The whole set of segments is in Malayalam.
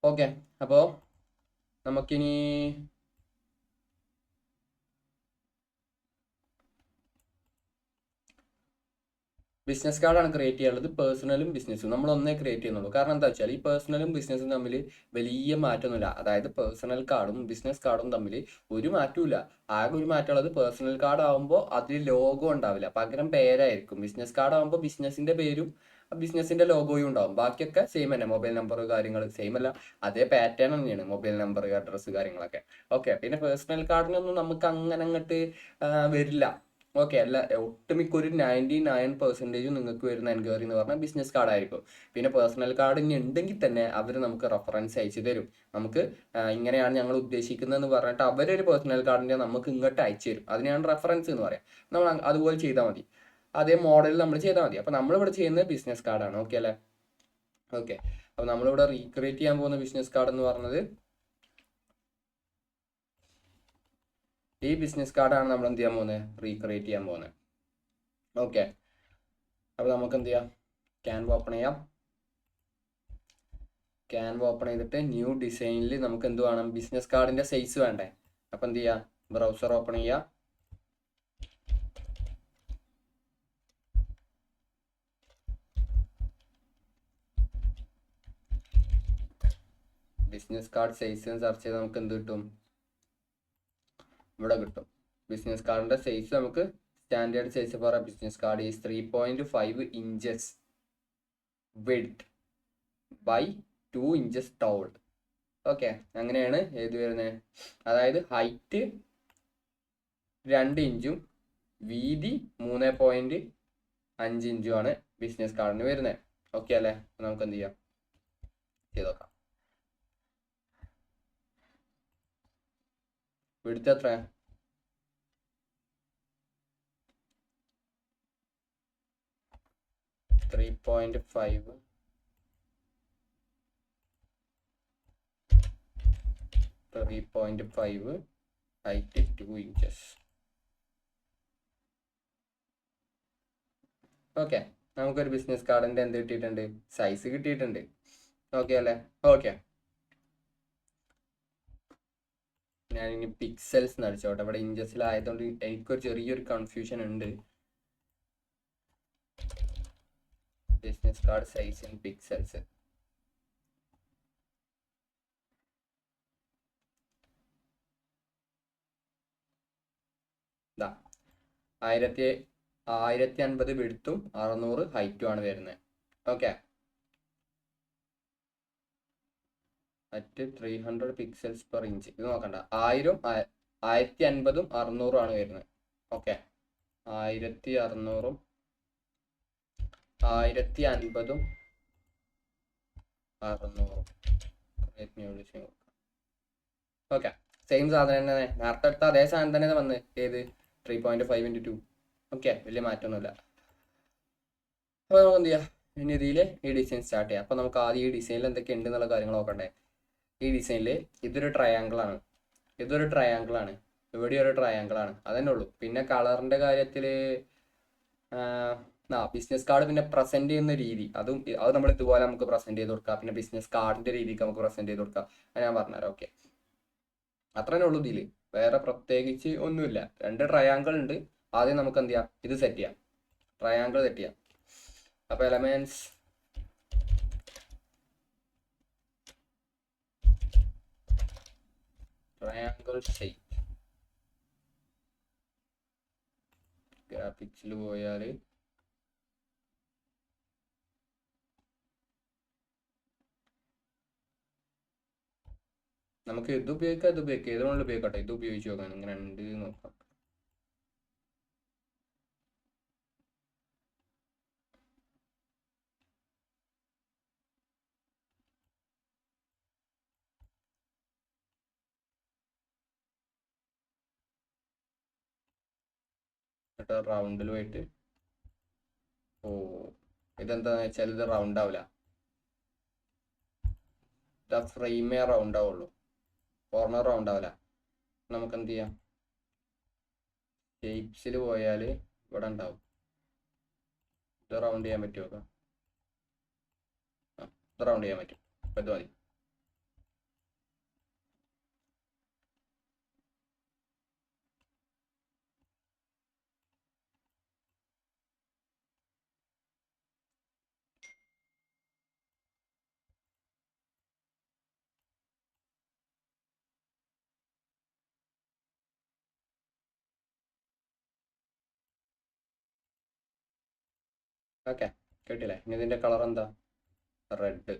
ഓക്കെ, അപ്പോൾ നമുക്കിനി ബിസിനസ് കാർഡാണ് ക്രിയേറ്റ് ചെയ്യാനുള്ളത്. പേഴ്സണലും ബിസിനസ്സും നമ്മൾ ഒന്നേ ക്രിയേറ്റ് ചെയ്യുന്നുള്ളൂ. കാരണം എന്താ വെച്ചാൽ ഈ പേഴ്സണലും ബിസിനസ്സും തമ്മിൽ വലിയ മാറ്റമൊന്നുമില്ല. അതായത് പേഴ്സണൽ കാർഡും ബിസിനസ് കാർഡും തമ്മിൽ ഒരു മാറ്റമില്ല. ആകെ ഒരു മാറ്റമുള്ളത് പേഴ്സണൽ കാർഡ് ആകുമ്പോൾ അതിൽ ലോഗോ ഉണ്ടാവില്ല, പകരം പേരായിരിക്കും. ബിസിനസ് കാർഡ് ആകുമ്പോൾ ബിസിനസിന്റെ പേരും ബിസിനസിന്റെ ലോഗോയും ഉണ്ടാവും. ബാക്കിയൊക്കെ സെയിം തന്നെ, മൊബൈൽ നമ്പർ കാര്യങ്ങൾ സെയിം അല്ല, അതേ പാറ്റേൺ തന്നെയാണ്, മൊബൈൽ നമ്പർ അഡ്രസ്സ് കാര്യങ്ങളൊക്കെ. ഓക്കെ, പിന്നെ പേഴ്സണൽ കാർഡിനൊന്നും നമുക്ക് അങ്ങനെ അങ്ങോട്ട് വരില്ല. ഓക്കെ, അല്ല, ഒട്ടുമിക്ക ഒരു 99% നിങ്ങൾക്ക് വരുന്ന എൻക്വയറി എന്ന് പറഞ്ഞാൽ ബിസിനസ് കാർഡായിരിക്കും. പിന്നെ പേഴ്സണൽ കാർഡ് ഇനി ഉണ്ടെങ്കിൽ തന്നെ അവർ നമുക്ക് റെഫറൻസ് അയച്ചു തരും. നമുക്ക് ഇങ്ങനെയാണ് ഞങ്ങൾ ഉദ്ദേശിക്കുന്നതെന്ന് പറഞ്ഞിട്ട് അവരൊരു പേഴ്സണൽ കാർഡിൻ്റെ നമുക്ക് ഇങ്ങോട്ട് അയച്ചു തരും. അതിനെയാണ് റെഫറൻസ് എന്ന് പറയാം. നമ്മൾ അതുപോലെ ചെയ്താൽ മതി, അതേ മോഡലിൽ നമ്മൾ ചെയ്താൽ മതി. അപ്പോൾ നമ്മളിവിടെ ചെയ്യുന്നത് ബിസിനസ് കാർഡാണ്. ഓക്കെ അല്ലേ? ഓക്കെ, അപ്പോൾ നമ്മളിവിടെ റീക്രിയേറ്റ് ചെയ്യാൻ പോകുന്ന ബിസിനസ് കാർഡ് എന്ന് പറഞ്ഞത് ഈ ബിസിനസ് കാർഡാണ്. നമ്മൾ എന്ത് ചെയ്യാൻ പോകുന്നത്? റീക്രിയേറ്റ് ചെയ്യാൻ പോകുന്നത്. ഓക്കെ, അപ്പോൾ നമുക്ക് എന്ത് ചെയ്യാം? ക്യാൻവ ഓപ്പൺ ചെയ്യാം. ക്യാൻവ ഓപ്പൺ ചെയ്തിട്ട് ന്യൂ ഡിസൈനിൽ നമുക്ക് എന്ത് വേണം? ബിസിനസ് കാർഡിൻ്റെ സൈസ് വേണ്ടേ? അപ്പോൾ എന്ത് ചെയ്യുക? ബ്രൗസർ ഓപ്പൺ ചെയ്യുക. ബിസിനസ് കാർഡ് സൈസ് സെർച്ച് ചെയ്ത് നമുക്ക് എന്ത് കിട്ടും? ഇവിടെ കിട്ടും. ബിസിനസ് കാർഡിൻ്റെ സൈസ് നമുക്ക് standard size for a business card is 3.5 inches width by 2 inches tall. Okay, അങ്ങനെയാണ് ഏത് വരുന്നത്? അതായത് ഹൈറ്റ് 2 ഇഞ്ചും വീതി 3.5 ഇഞ്ചുമാണ് ബിസിനസ് കാർഡിന് വരുന്നത്. ഓക്കെ അല്ലേ? നമുക്ക് എന്ത് ചെയ്യാം? ചെയ്ത് നോക്കാം. വിഡ്ത്ത് എത്രയാ? 3.5 ഹൈറ്റ് 2 inches. ഓക്കെ, നമുക്കൊരു ബിസിനസ് കാർഡിൻ്റെ എന്ത് കിട്ടിയിട്ടുണ്ട്? സൈസ് കിട്ടിയിട്ടുണ്ട്. ഓക്കെ അല്ലേ? ഓക്കെ, ഞാനിനി പിക്സൽസ് നടിച്ചോട്ടെ. ഇവിടെ ഇഞ്ചസിലായതുകൊണ്ട് എനിക്കൊരു ചെറിയൊരു കൺഫ്യൂഷൻ ഉണ്ട്. Business card size in pixels. ഇതാ 1050 വിഡ്ത്തും 600 ഹൈറ്റും ആണ് വരുന്നത്. Okay, at 300 pixels per inch. ഇത് നോക്കണ്ട, 1000 1050ഉം 600ഉം ആണ് വരുന്നത്. ഓക്കെ, 1600ഉം 1050ഉം 600ഉം. ഓക്കെ, സെയിം സാധനം തന്നെ, നേരത്തെ എടുത്ത അതേ സാധനം തന്നെ വന്ന്. ഏത്? 3.5 into 2. ഓക്കെ, വലിയ മാറ്റമൊന്നുമില്ല. അപ്പോൾ നമുക്ക് എന്ത് ചെയ്യാം? ഇനി ഇതിൽ ഈ ഡിസൈൻ സ്റ്റാർട്ട് ചെയ്യാം. അപ്പോൾ നമുക്ക് ആദ്യം ഈ ഡിസൈനിൽ എന്തൊക്കെ ഉണ്ട് എന്നുള്ള കാര്യങ്ങൾ നോക്കണ്ടേ? ഈ ഡിസൈനിൽ ഇതൊരു ട്രയാങ്കിളാണ്, ഇതൊരു ട്രയാങ്കിളാണ്, ഇവിടെ ഒരു ട്രയാങ്കിളാണ്, അതന്നെ ഉള്ളൂ. പിന്നെ കളറിൻ്റെ കാര്യത്തിൽ ബിസിനസ് കാർഡ് പിന്നെ പ്രസന്റ് ചെയ്യുന്ന രീതി, അത് നമ്മൾ ഇതുപോലെ നമുക്ക് പ്രസന്റ് ചെയ്ത് കൊടുക്കാം. പിന്നെ ബിസിനസ് കാർഡിന്റെ രീതിക്ക് നമുക്ക് പ്രസന്റ് ചെയ്ത് കൊടുക്കാം. അത് ഞാൻ പറഞ്ഞുതരാം. ഓക്കെ, അത്രേ ഉള്ളൂ ഇതിൽ, വേറെ പ്രത്യേകിച്ച് ഒന്നുമില്ല. 2 ട്രയാങ്കിൾ ഉണ്ട്. ആദ്യം നമുക്ക് എന്ത് ചെയ്യാം? ഇത് സെറ്റ് ചെയ്യാം, ട്രയാങ്കിൾ സെറ്റ് ചെയ്യാം. അപ്പോൾ എലമെന്റ്സ് ട്രയാങ്കിൾ ഷേപ്പ്, ഗ്രാഫിക്സിൽ പോയാൽ നമുക്ക് ഇത് ഉപയോഗിക്കാം, ഇത് ഉപയോഗിക്കാം, ഏത് വേണമെങ്കിലും ഉപയോഗിക്കട്ടെ. ഇത് ഉപയോഗിച്ച് നോക്കാം, ഇങ്ങനെ ഉണ്ട് നോക്കാം. എന്നിട്ട് റൗണ്ടിൽ പോയിട്ട്, ഓ ഇതെന്താന്ന് വെച്ചാൽ ഇത് റൗണ്ട് ആവില്ല, ഫ്രെയിമേ റൗണ്ട് ആവുള്ളൂ, കോർണർ റൗണ്ട് ആവില്ല. നമുക്ക് എന്ത് ചെയ്യാം? ഷേപ്സിൽ പോയാൽ ഇവിടെ ഉണ്ടാവും. ഇത് റൗണ്ട് ചെയ്യാൻ പറ്റുമോ? ഇത് റൗണ്ട് ചെയ്യാൻ പറ്റും. അപ്പം ഇത് മതി. ഓക്കെ, കേട്ടില്ലേ? ഇനി ഇതിന്റെ കളർ എന്താ? റെഡ്,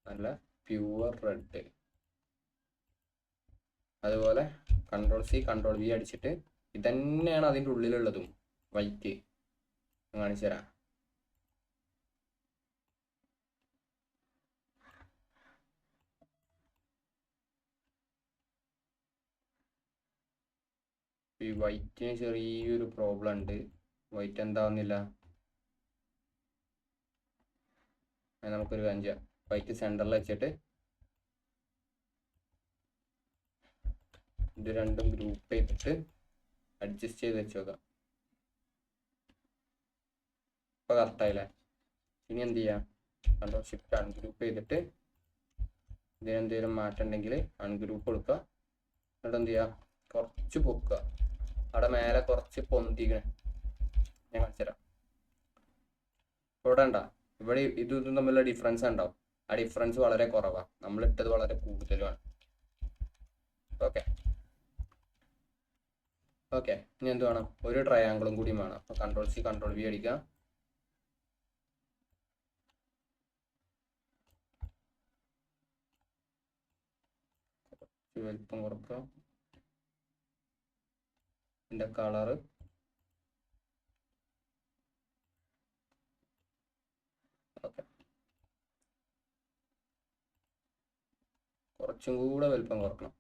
നല്ല പ്യുവർ റെഡ്. അതുപോലെ Ctrl+C Ctrl+V അടിച്ചിട്ട് ഇതന്നെയാണ് അതിൻ്റെ ഉള്ളിലുള്ളതും, വൈറ്റ്. കാണിച്ചു തരാം. ഈ വൈറ്റിന് ചെറിയൊരു പ്രോബ്ലം ഉണ്ട്. വൈറ്റ് എന്താവുന്നില്ല. നമുക്കൊരു കാര്യം ചെയ്യാം. വൈറ്റ് സെൻറ്ററിൽ വെച്ചിട്ട് ഇത് രണ്ടും ഗ്രൂപ്പ് ചെയ്തിട്ട് അഡ്ജസ്റ്റ് ചെയ്ത് വെച്ച് നോക്കാം. ഇപ്പോൾ കറക്റ്റായില്ലേ? ഇനി എന്ത് ചെയ്യാം? Ctrl+Shift അൺഗ്രൂപ്പ് ചെയ്തിട്ട് ഇതിനെന്തെങ്കിലും മാറ്റം ഉണ്ടെങ്കിൽ അൺഗ്രൂപ്പ് കൊടുക്കുക. എന്നിട്ട് എന്ത് ചെയ്യുക? കുറച്ച് പൊക്കുക. അവിടെ മേലെ കുറച്ച് പൊന്തിക്കണേ, ഞാൻ കാണിച്ചുതരാം. ഇവിടെ ഉണ്ടോ? ഇവിടെ ഇതും തമ്മിലുള്ള ഡിഫറൻസ് ഉണ്ടാവും. ആ ഡിഫറൻസ് വളരെ കുറവാണ്, നമ്മളിട്ടത് വളരെ കൂടുതലുമാണ്. ഓക്കെ ഓക്കെ, ഇനി എന്ത് വേണം? ഒരു ട്രയാങ്കിളും കൂടി വേണം. അപ്പോൾ Ctrl+C Ctrl+V അടിക്കുക. വലിപ്പം കുറക്കുക. ഇതിൻ്റെ കളറ് ഓക്കെ, കുറച്ചും കൂടെ വലിപ്പം കുറക്കണം.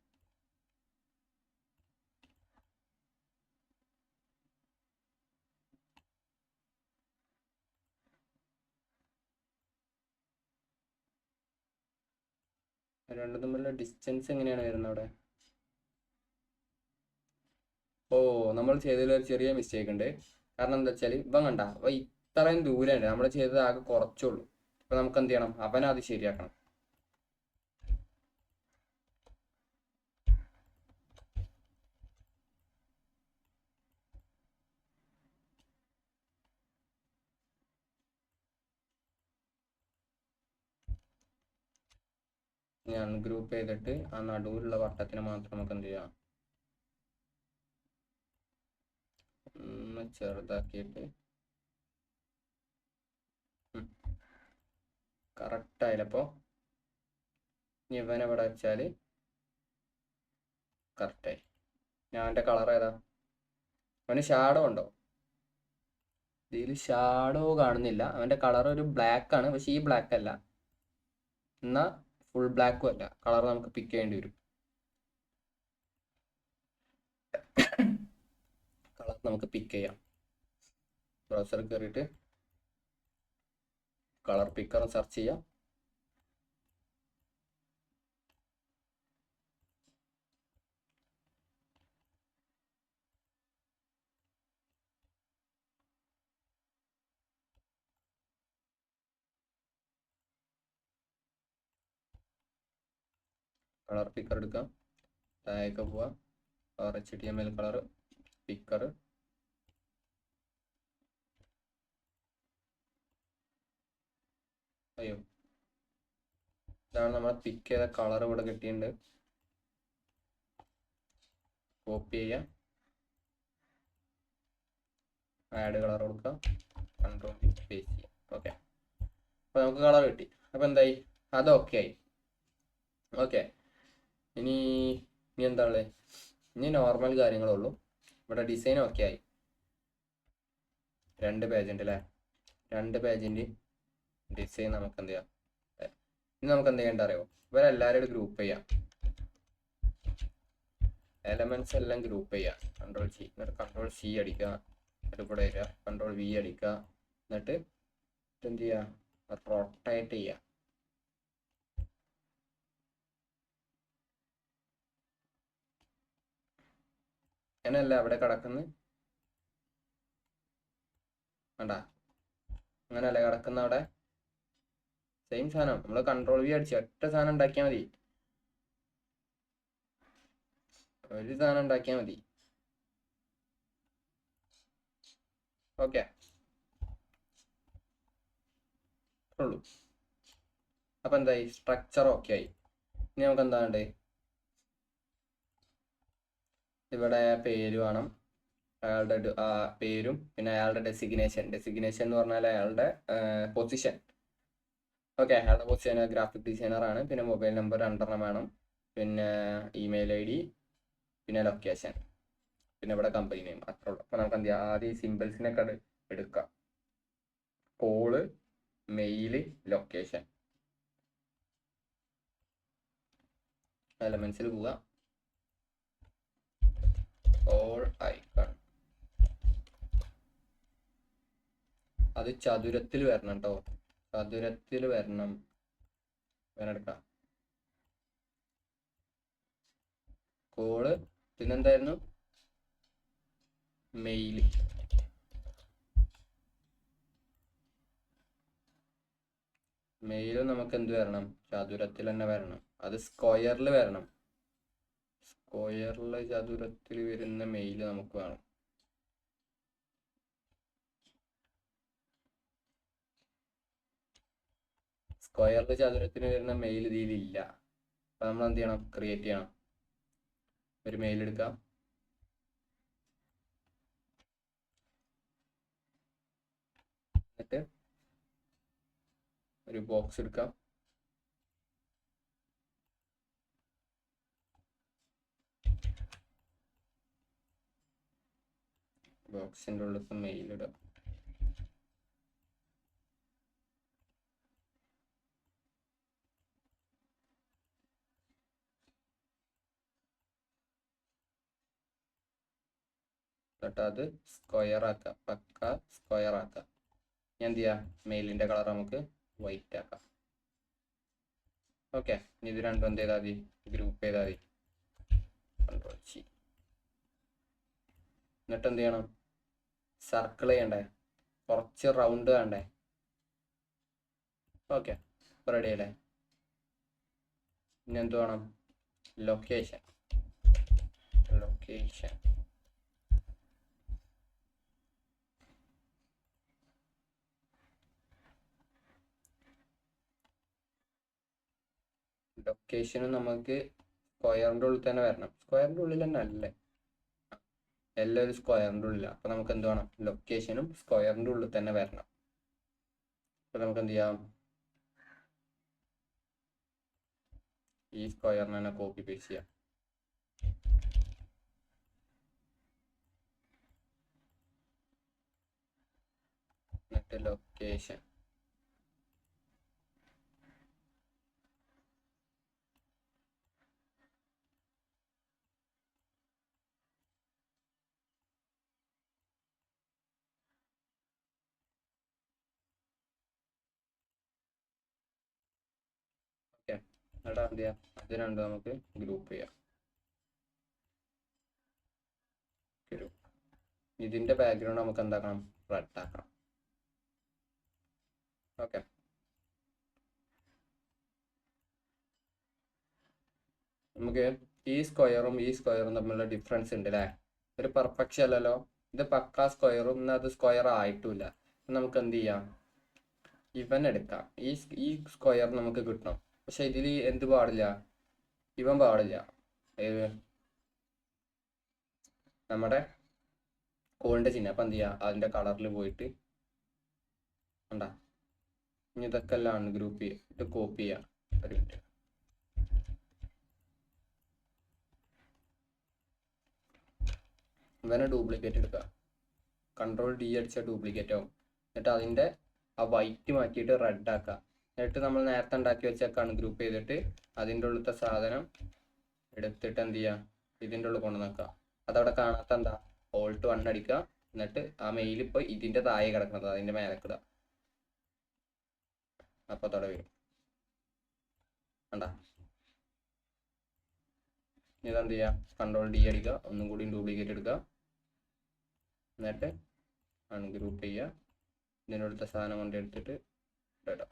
രണ്ടും തമ്മിലുള്ള ഡിസ്റ്റൻസ് എങ്ങനെയാണ് വരുന്നത് അവിടെ? ഓ, നമ്മൾ ചെയ്തതിൽ ഒരു ചെറിയ മിസ്റ്റേക്ക് ഉണ്ട്. കാരണം എന്താ വെച്ചാൽ ഇപ്പം കണ്ട ഇത്രയും ദൂരമുണ്ട്, നമ്മൾ ചെയ്തത് ആകെ കുറച്ചുള്ളൂ. ഇപ്പം നമുക്ക് എന്ത് ചെയ്യണം? അവനത് ശരിയാക്കണം. ഞാൻ ഗ്രൂപ്പ് ചെയ്തിട്ട് ആ നടുവിലുള്ള വട്ടത്തിന് മാത്രം നമുക്ക് എന്ത് ചെയ്യാം? ഒന്ന് ചെറുതാക്കിയിട്ട് കറക്റ്റായില്ലപ്പോൾ ഇനി ഇവനെവിടെ വെച്ചാൽ കറക്റ്റായി. ഞാൻ അവൻ്റെ കളർ ഏതാ? അവന് ഷാഡോ ഉണ്ടോ? ഇതിൽ ഷാഡോ കാണുന്നില്ല. അവൻ്റെ കളർ ഒരു ബ്ലാക്ക് ആണ്, പക്ഷെ ഈ ബ്ലാക്ക് അല്ല, എന്നാൽ ഫുൾ ബ്ലാക്കും അല്ല. കളർ നമുക്ക് പിക്ക് ചെയ്യേണ്ടി വരും. കളർ നമുക്ക് പിക്ക് ചെയ്യാം. ബ്രൗസറിൽ കയറിയിട്ട് കളർ പിക്കർ സെർച്ച് ചെയ്യാം. കളർ പിക്കർ എടുക്കാം, താഴേക്ക് പോവാം, HTML കളർ പിക്കർ. അയ്യോ, ഇതാണ് നമ്മൾ പിക്ക് ചെയ്ത കളർ. ഇവിടെ കിട്ടിയിട്ടുണ്ട്. കോപ്പി ചെയ്യാം, ആഡ് കളർ കൊടുക്കാം, Ctrl+V പേസ്റ്റ് ചെയ്യാം. ഓക്കെ, അപ്പോൾ നമുക്ക് കളർ കിട്ടി. അപ്പോൾ എന്തായി? അത് ഓക്കെ ആയി. ഓക്കെ, ഇനി എന്താ ഉള്ളത്? ഇനി നോർമൽ കാര്യങ്ങളുള്ളൂ. ഇവിടെ ഡിസൈൻ ഓക്കെ ആയി. 2 പേജ് ഉണ്ട് അല്ലേ? 2 പേജിൻ്റെ ഡിസൈൻ നമുക്ക് എന്ത് ചെയ്യാം? ഇനി നമുക്ക് എന്ത് ചെയ്യേണ്ട അറിയോ? ഇവരെല്ലാവരും ഗ്രൂപ്പ് ചെയ്യാം. എലമെന്റ്സ് എല്ലാം ഗ്രൂപ്പ് ചെയ്യാം. Ctrl+C എന്നിട്ട് Ctrl+C അടിക്കുക. എന്നിട്ട് ഇവിടെ വരിക, Ctrl+V അടിക്കുക. എന്നിട്ട് എന്ത് ചെയ്യുക? റൊട്ടേറ്റ് ചെയ്യുക. അങ്ങനെയല്ല അവിടെ കിടക്കുന്നത്, വേണ്ട, അങ്ങനെയല്ല കിടക്കുന്ന അവിടെ. സെയിം സാധനം നമ്മൾ Ctrl+V അടിച്ച് ഒറ്റ സാധനം ഉണ്ടാക്കിയാൽ മതി. ഒരു സാധനം ഉണ്ടാക്കിയാൽ മതി. ഓക്കെ, ഉള്ളൂ. അപ്പം എന്തായി? സ്ട്രക്ചർ ഓക്കെ ആയി. ഇനി നമുക്ക് എന്താ വേണ്ടേ? ഇവിടെ പേര് വേണം, അയാളുടെ പേരും പിന്നെ അയാളുടെ ഡെസിഗ്നേഷൻ എന്ന് പറഞ്ഞാൽ അയാളുടെ പൊസിഷൻ. ഓക്കെ, അയാളുടെ പൊസിഷൻ ഗ്രാഫിക് ഡിസൈനർ ആണ്. പിന്നെ മൊബൈൽ നമ്പർ 2 വേണം, പിന്നെ ഇമെയിൽ ID, പിന്നെ ലൊക്കേഷൻ, പിന്നെ ഇവിടെ കമ്പനി നെയിം. അത്ര ഉള്ളൂ. അപ്പോൾ നമുക്ക് എന്ത് ചെയ്യാം, ആദ്യം ഈ സിമ്പിൾസിനൊക്കെ എടുക്കാം. Call, mail, location. എലമെന്റ്സിൽ പോവുക, ഓൾ ഐക്കൺ. അത് ചതുരത്തിൽ വരണം കേട്ടോ, ചതുരത്തിൽ വരണം. വേനെടുക്കാം കോള്, പിന്നെന്തായിരുന്നു, മെയില്. മെയിലും നമുക്ക് എന്ത് വരണം, ചതുരത്തിൽ തന്നെ വരണം. അത് സ്ക്വയറിൽ വരണം. സ്ക്വയറിൽ ചതുരത്തിൽ വരുന്ന മെയില് നമുക്ക് വേണം. സ്ക്വയറിൽ ചതുരത്തിന് വരുന്ന മെയിൽ ഇതിലില്ല. അപ്പം നമ്മൾ എന്ത് ചെയ്യണം, ക്രിയേറ്റ് ചെയ്യണം. ഒരു മെയിൽ എടുക്കാം, എന്നിട്ട് ഒരു ബോക്സ് എടുക്കാം, ബോക്സിൻ്റെ ഉള്ളിൽ മെയിൽ ഇടാം. എന്നിട്ട് അത് സ്ക്വയർ ആക്കാം, പക്ക സ്ക്വയർ ആക്കാം. ഞാൻ എന്ത് ചെയ്യാം, മെയിലിൻ്റെ കളർ നമുക്ക് വൈറ്റ് ആക്കാം. ഓക്കെ, ഇനി ഇത് രണ്ടും എന്ത് ചെയ്താൽ മതി, ഗ്രൂപ്പ് ചെയ്താൽ മതി. Ctrl+C. എന്നിട്ട് എന്ത് ചെയ്യണം, സർക്കിൾ ചെയ്യണ്ടേ, കുറച്ച് റൗണ്ട് വേണ്ടേ. ഓക്കെ, ഇപ്പോൾ റെഡി അല്ലേ. ഇനി എന്ത് വേണം, ലൊക്കേഷൻ. ലൊക്കേഷൻ ലൊക്കേഷനും നമുക്ക് സ്ക്വയറിൻ്റെ ഉള്ളിൽ തന്നെ വരണം. സ്ക്വയറിൻ്റെ ഉള്ളിൽ തന്നെ അല്ലേ, എല്ലാം ഒരു സ്ക്വയറിൻ്റെ ഉള്ളിലാണ്. അപ്പോൾ നമുക്ക് എന്ത് വേണം, ലൊക്കേഷനും സ്ക്വയറിൻ്റെ ഉള്ളിൽ തന്നെ വരണം. അപ്പോൾ നമുക്ക് എന്ത് ചെയ്യാം, ഈ സ്ക്വയറിനെ തന്നെ കോപ്പി പേസ്റ്റ് ചെയ്യാം. എന്നിട്ട് ലൊക്കേഷൻ, ഓക്കെ. എന്നിട്ട് എന്ത് ചെയ്യാം, അത് രണ്ടും നമുക്ക് ഗ്രൂപ്പ് ചെയ്യാം. ഗ്രൂപ്പ്. ഇതിൻ്റെ ബാക്ക്ഗ്രൗണ്ട് നമുക്ക് എന്താക്കണം, റെഡ് ആക്കണം. ഓക്കെ, നമുക്ക് ഈ സ്ക്വയറും തമ്മിലുള്ള ഡിഫറൻസ് ഉണ്ട് അല്ലേ. ഒരു പെർഫെക്ഷൻ അല്ലല്ലോ, ഇത് പക്ക സ്ക്വയറും എന്നാൽ അത് സ്ക്വയർ ആയിട്ടില്ല. നമുക്ക് എന്ത് ചെയ്യാം, ഇവൻ എടുക്കാം. ഈ സ്ക്വയർ നമുക്ക് കിട്ടണം, പക്ഷെ ഇതിൽ എന്ത് പാടില്ല, ഇവൻ പാടില്ല. നമ്മുടെ കോളിൻ്റെ ചിഹ്നം. അപ്പം എന്ത് ചെയ്യുക, അതിൻ്റെ കളറിൽ പോയിട്ട് കണ്ടാ, ഇനി ഇതൊക്കെ എല്ലാം ഗ്രൂപ്പ് ചെയ്യുക, ഇത് കോപ്പി ചെയ്യുക. ഒരു മിനിറ്റ്, ഇവനെ ഡ്യൂപ്ലിക്കേറ്റ് എടുക്കുക. Ctrl+D അടിച്ചാൽ ഡ്യൂപ്ലിക്കേറ്റ് ആവും. എന്നിട്ട് അതിൻ്റെ ആ വൈറ്റ് മാറ്റിയിട്ട് റെഡ് ആക്കുക. എന്നിട്ട് നമ്മൾ നേരത്തെ ഉണ്ടാക്കി വെച്ചേക്കാണ് ഗ്രൂപ്പ് ചെയ്തിട്ട് അതിൻ്റെ ഉള്ളിലത്തെ സാധനം എടുത്തിട്ട് എന്ത് ചെയ്യുക, ഇതിൻ്റെ ഉള്ളിൽ കൊണ്ടു നിൽക്കുക. അതവിടെ കാണാത്ത എന്താ, Alt+1 അടിക്കുക. എന്നിട്ട് ആ മെയിൽ ഇപ്പോൾ ഇതിൻ്റെ താഴെ കിടക്കുന്നത് അതിൻ്റെ മേലക്കിടുക. അപ്പോൾ അതോടെ വരും കണ്ടാ. ഇതെന്ത് ചെയ്യുക, Ctrl+D അടിക്കുക, ഒന്നും കൂടി ഡ്യൂപ്ലിക്കേറ്റ് എടുക്കുക, എന്നിട്ട് അൺഗ്രൂപ്പ് ചെയ്യുക. ഇതിൻ്റെ അടുത്ത സാധനം കൊണ്ട് എടുത്തിട്ട് ഇടാം.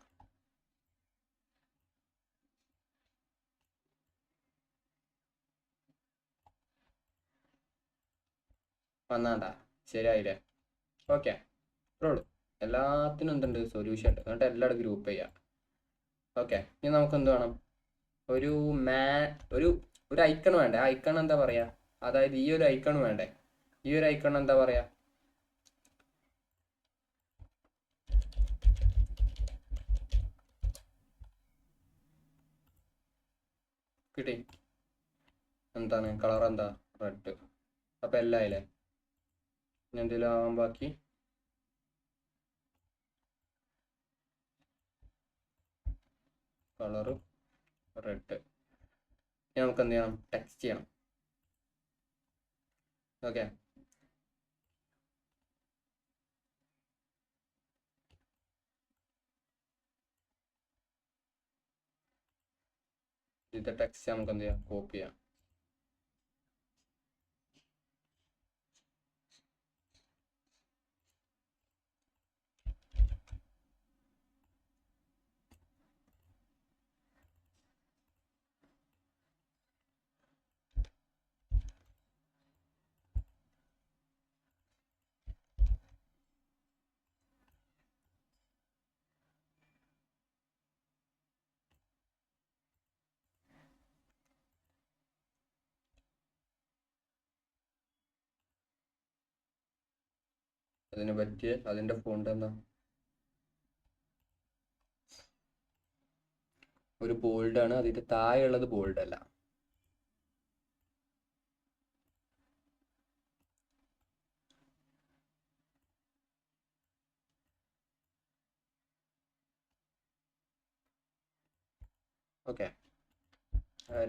വന്നാണ്ടാ, ശരിയായില്ലേ. ഓക്കെ, ഇത്രേ ഉള്ളൂ. എല്ലാത്തിനും എന്തുണ്ട്, സൊല്യൂഷൻ ഉണ്ട്. എന്നിട്ട് എല്ലാവരും ഗ്രൂപ്പ് ചെയ്യാം. ഓക്കെ, ഇനി നമുക്ക് എന്ത് വേണം, ഒരു ഒരു ഐക്കൺ വേണ്ടേ. ഐക്കൺ എന്താ പറയുക, അതായത് ഈ ഒരു ഐക്കൺ വേണ്ടേ. ഈ ഒരു ഐക്കൺ എന്താ പറയാ? കിട്ടി. എന്താണ് കളർ? എന്താ? റെഡ്. അപ്പൊ എല്ലാം ആയില്ലേ? ഇനി എന്തെങ്കിലും ആവാൻ ബാക്കി? Colour red. നമുക്ക് എന്ത് ചെയ്യണം? ടെക്സ്റ്റ് ചെയ്യണം. ഓക്കെ, ഇത് ടെക്സ്റ്റ് നമുക്ക് എന്ത് ചെയ്യാം? കോപ്പി ചെയ്യാം. അതിന് പറ്റിയ അതിന്റെ ഫോണ്ട് എന്താ? ഒരു ബോൾഡ് ആണ്. അതിന്റെ താഴെയുള്ളത് ബോൾഡ് അല്ല. ഓക്കെ,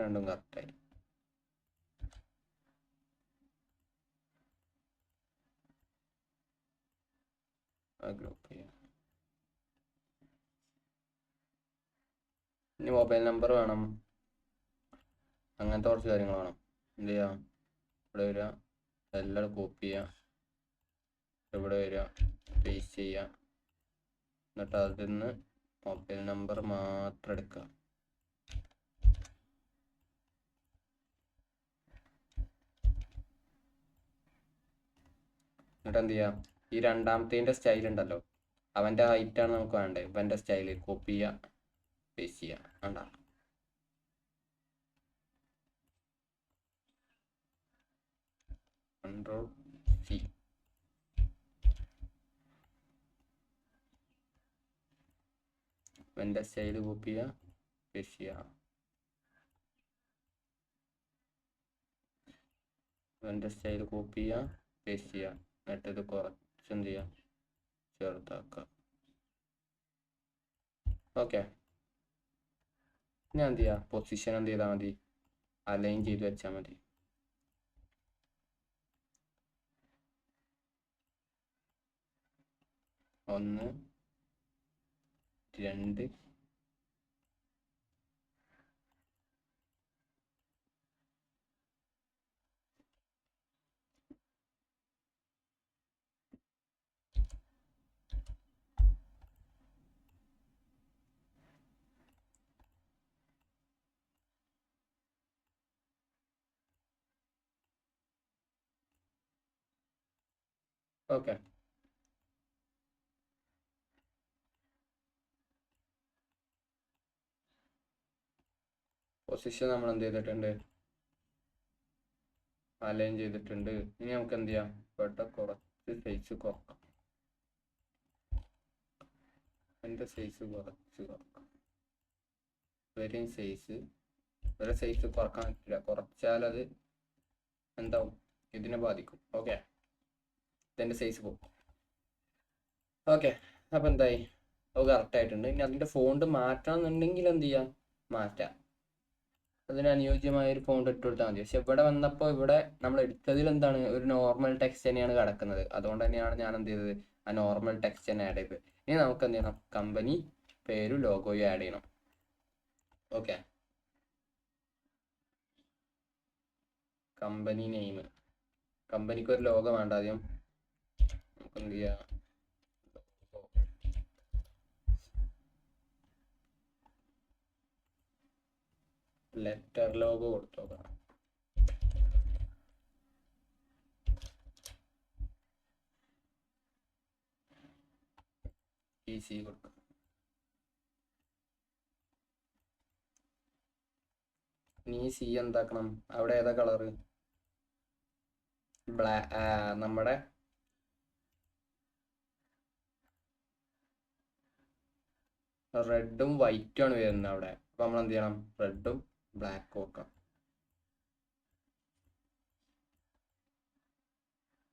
രണ്ടും കറക്റ്റായി. ഗ്രൂപ്പ് ചെയ്യാം. ഇനി മൊബൈൽ നമ്പർ വേണം, അങ്ങനത്തെ കുറച്ച് കാര്യങ്ങൾ വേണം. എന്ത് ചെയ്യാം? ഇവിടെ വരിക, എല്ലാം കോപ്പി ചെയ്യാം. ഇവിടെ വരിക, പേസ്റ്റ് ചെയ്യുക. എന്നിട്ട് അതിൽ നിന്ന് മൊബൈൽ നമ്പർ മാത്രം എടുക്കുക. എന്നിട്ട് എന്ത് ചെയ്യാം? ഈ രണ്ടാമത്തേൻ്റെ സ്റ്റൈൽ ഉണ്ടല്ലോ, അവൻ്റെ ഹൈറ്റാണ് നമുക്ക് വേണ്ടത്. ഇവൻ്റെ സ്റ്റൈൽ കോപ്പി ചെയ്യുക, പേസ്റ്റ് ചെയ്യുക. വേണ്ട, Ctrl+C. ഇവൻ്റെ സ്റ്റൈൽ കോപ്പി ചെയ്യുക, പേസ്റ്റ് ചെയ്യുക. ഇവൻ്റെ സ്റ്റൈൽ കോപ്പി ചെയ്യുക, പേസ്റ്റ് ചെയ്യുക. എന്നിട്ട് ഇത് കുറച്ച് എന്ത് ചെയ്യുക? ചെറുതാക്കുക. ഓക്കെ, ഞാൻ എന്ത് ചെയ്യുക? പൊസിഷൻ എന്ത് ചെയ്താൽ മതി? അലൈൻ ചെയ്ത് വെച്ചാൽ മതി. ഒന്ന്, രണ്ട്, ഓക്കെ. പൊസിഷൻ നമ്മൾ എന്ത് ചെയ്തിട്ടുണ്ട്? അലൈൻ ചെയ്തിട്ടുണ്ട്. ഇനി നമുക്ക് എന്ത് ചെയ്യാം? ഇവിടെ കുറച്ച് സൈസ് കുറക്കാം. എൻ്റെ സൈസ് കുറച്ച് കുറക്കാം. ഇവരെയും സൈസ്, ഇവരെ സൈസ് കുറക്കാൻ പറ്റില്ല. കുറച്ചാൽ അത് എന്താവും? ഇതിനെ ബാധിക്കും. ഓക്കെ, ഇതിൻ്റെ സൈസ് പോകും. ഓക്കെ, അപ്പം എന്തായി? അത് കറക്റ്റായിട്ടുണ്ട്. ഇനി അതിൻ്റെ ഫോണ്ട് മാറ്റണമെന്നുണ്ടെങ്കിൽ എന്ത് ചെയ്യാം? മാറ്റാം. അതിന് അനുയോജ്യമായ ഒരു ഫോണ്ട് ഇട്ട് കൊടുത്താൽ മതി. പക്ഷെ ഇവിടെ വന്നപ്പോൾ ഇവിടെ നമ്മൾ എടുത്തതിൽ എന്താണ്? ഒരു നോർമൽ ടെക്സ്റ്റ് തന്നെയാണ് കിടക്കുന്നത്. അതുകൊണ്ട് തന്നെയാണ് ഞാൻ എന്ത് ചെയ്തത്? ആ നോർമൽ ടെക്സ്റ്റ് തന്നെ ആഡ് ചെയ്തത്. ഇനി നമുക്ക് എന്ത് ചെയ്യണം? കമ്പനി പേരും ലോഗോയും ആഡ് ചെയ്യണം. Okay, company name. കമ്പനിക്ക് ഒരു ലോഗോ വേണ്ട. ആദ്യം നമുക്ക് എന്ത് ചെയ്യാം? Letter logo കൊടുത്തോക്കാം. ഈസി കൊടുക്കാം. നീ സി എന്താക്കണം? അവിടെ ഏതാ കളറ്? നമ്മുടെ റെഡും വൈറ്റും ആണ് വരുന്നത് അവിടെ. അപ്പൊ നമ്മൾ എന്ത് ചെയ്യണം? റെഡും ബ്ലാക്കും വെക്കാം.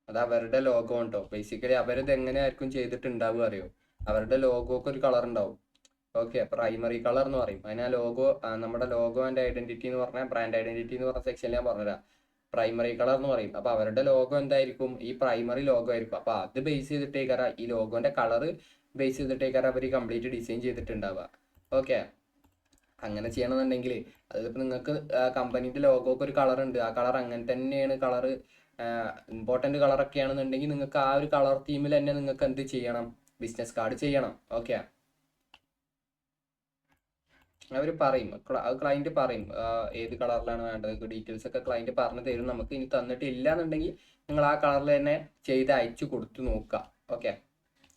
അത് അവരുടെ ലോഗോ ഉണ്ടോ. ബേസിക്കലി അവരിത് എങ്ങനെയായിരിക്കും ചെയ്തിട്ടുണ്ടാവുക അറിയോ? അവരുടെ ലോഗോക്ക് ഒരു കളർ ഉണ്ടാവും. ഓക്കെ, പ്രൈമറി കളർ എന്ന് പറയും അതിന്. ആ ലോഗോ, നമ്മുടെ ലോഗോ ആൻഡ് ഐഡന്റിറ്റി എന്ന് പറഞ്ഞാൽ, ബ്രാൻഡ് ഐഡന്റിറ്റി എന്ന് പറഞ്ഞ സെക്ഷനിൽ ഞാൻ പറഞ്ഞുതരാം. പ്രൈമറി കളർ എന്ന് പറയും. അപ്പൊ അവരുടെ ലോഗോ എന്തായിരിക്കും? ഈ പ്രൈമറി ലോഗോ ആയിരിക്കും. അപ്പൊ അത് ബേസ് ചെയ്തിട്ടേക്കാര, ഈ ലോഗോന്റെ കളർ ബേസ് ചെയ്തിട്ടേക്കാര അവർ കംപ്ലീറ്റ് ഡിസൈൻ ചെയ്തിട്ടുണ്ടാവുക. ഓക്കെ, അങ്ങനെ ചെയ്യണമെന്നുണ്ടെങ്കിൽ അതിപ്പോൾ നിങ്ങൾക്ക് കമ്പനീൻ്റെ ലോഗോക്ക് ഒരു കളർ ഉണ്ട്, ആ കളർ അങ്ങനെ തന്നെയാണ് കളർ, ഇമ്പോർട്ടൻ്റ് കളറൊക്കെ ആണെന്നുണ്ടെങ്കിൽ നിങ്ങൾക്ക് ആ ഒരു കളർ തീമിൽ തന്നെ നിങ്ങൾക്ക് എന്ത് ചെയ്യണം? ബിസിനസ് കാർഡ് ചെയ്യണം. ഓക്കെ, അവർ പറയും, ക്ലയൻറ്റ് പറയും ഏത് കളറിലാണ് വേണ്ടത്, ഡീറ്റെയിൽസ് ഒക്കെ ക്ലയൻറ്റ് പറഞ്ഞു തരും നമുക്ക്. ഇനി തന്നിട്ടില്ല എന്നുണ്ടെങ്കിൽ നിങ്ങൾ ആ കളറിൽ തന്നെ ചെയ്ത് അയച്ചു കൊടുത്തു നോക്കുക. ഓക്കെ,